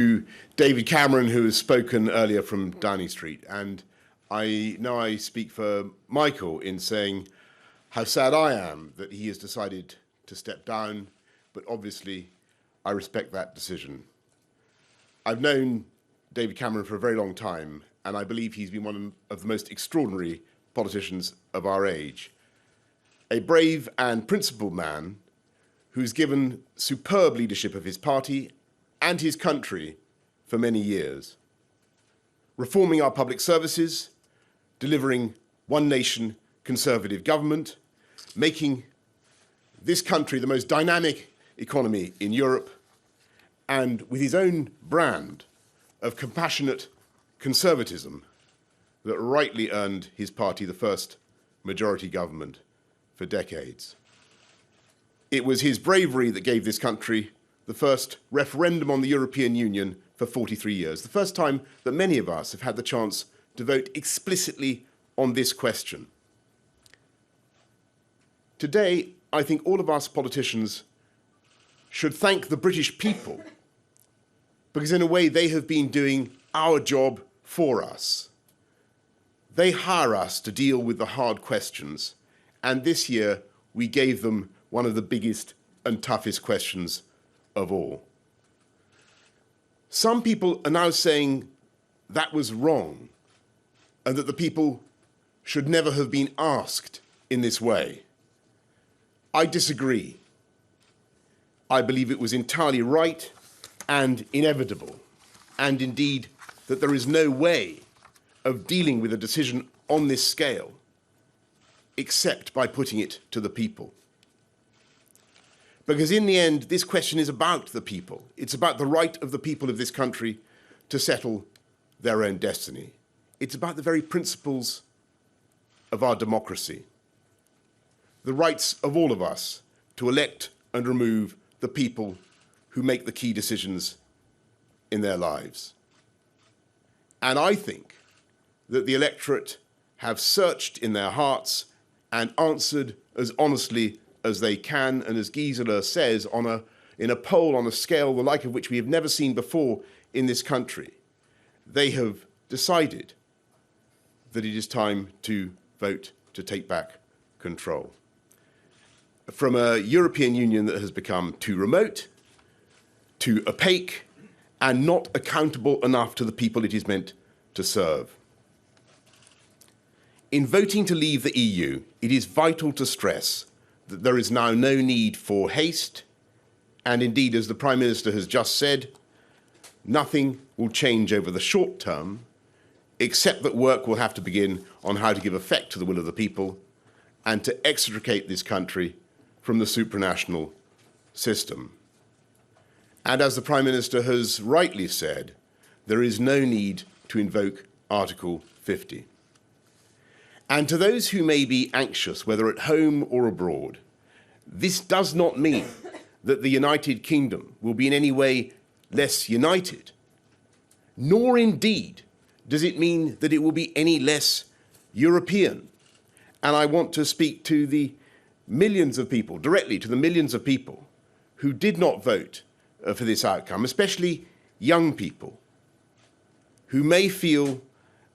to David Cameron, who has spoken earlier from Downing Street. And I know I speak for Michael in saying how sad I am that he has decided to step down, but obviously I respect that decision. I've known David Cameron for a very long time, and I believe he's been one of the most extraordinary politicians of our age. A brave and principled man who's given superb leadership of his party and his country for many years, reforming our public services, delivering one nation conservative government, making this country the most dynamic economy in Europe, and with his own brand of compassionate conservatism that rightly earned his party the first majority government for decades. It was his bravery that gave this country the first referendum on the European Union for 43 years, the first time that many of us have had the chance to vote explicitly on this question. Today, I think all of us politicians should thank the British people, because in a way they have been doing our job for us. They hire us to deal with the hard questions, and this year we gave them one of the biggest and toughest questions of all. Some people are now saying that was wrong and that the people should never have been asked in this way. I disagree. I believe it was entirely right and inevitable, and indeed that there is no way of dealing with a decision on this scale except by putting it to the people. Because in the end, this question is about the people. It's about the right of the people of this country to settle their own destiny. It's about the very principles of our democracy, the rights of all of us to elect and remove the people who make the key decisions in their lives. And I think that the electorate have searched in their hearts and answered as honestly as they can, and as Gisela says, in a poll on a scale the like of which we have never seen before in this country, they have decided that it is time to vote to take back control. From a European Union that has become too remote, too opaque, and not accountable enough to the people it is meant to serve. In voting to leave the EU, it is vital to stress that there is now no need for haste, and indeed, as the Prime Minister has just said, nothing will change over the short term, except that work will have to begin on how to give effect to the will of the people and to extricate this country from the supranational system. And as the Prime Minister has rightly said, there is no need to invoke Article 50. And to those who may be anxious, whether at home or abroad, this does not mean that the United Kingdom will be in any way less united, nor indeed does it mean that it will be any less European. And I want to speak to the millions of people, directly to the millions of people who did not vote for this outcome, especially young people who may feel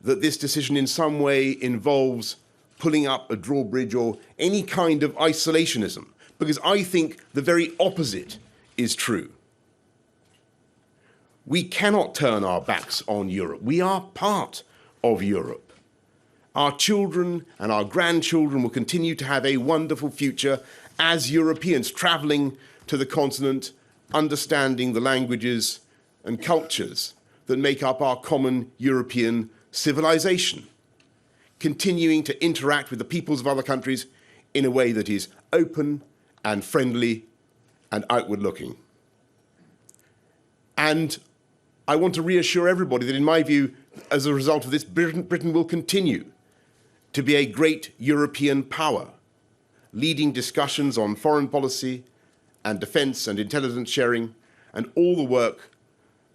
that this decision in some way involves pulling up a drawbridge or any kind of isolationism, because I think the very opposite is true. We cannot turn our backs on Europe. We are part of Europe. Our children and our grandchildren will continue to have a wonderful future as Europeans travelling to the continent, understanding the languages and cultures that make up our common European civilization, continuing to interact with the peoples of other countries in a way that is open and friendly and outward-looking. And I want to reassure everybody that, in my view, as a result of this, Britain will continue to be a great European power, leading discussions on foreign policy and defence and intelligence sharing and all the work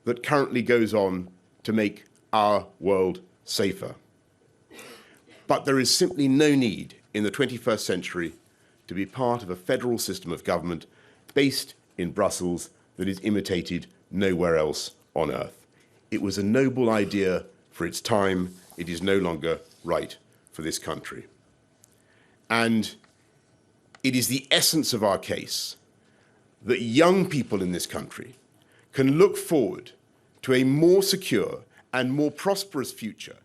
that currently goes on to make our world safer. But there is simply no need in the 21st century to be part of a federal system of government based in Brussels that is imitated nowhere else on earth. It was a noble idea for its time. It is no longer right for this country. And it is the essence of our case that young people in this country can look forward to a more secure and more prosperous future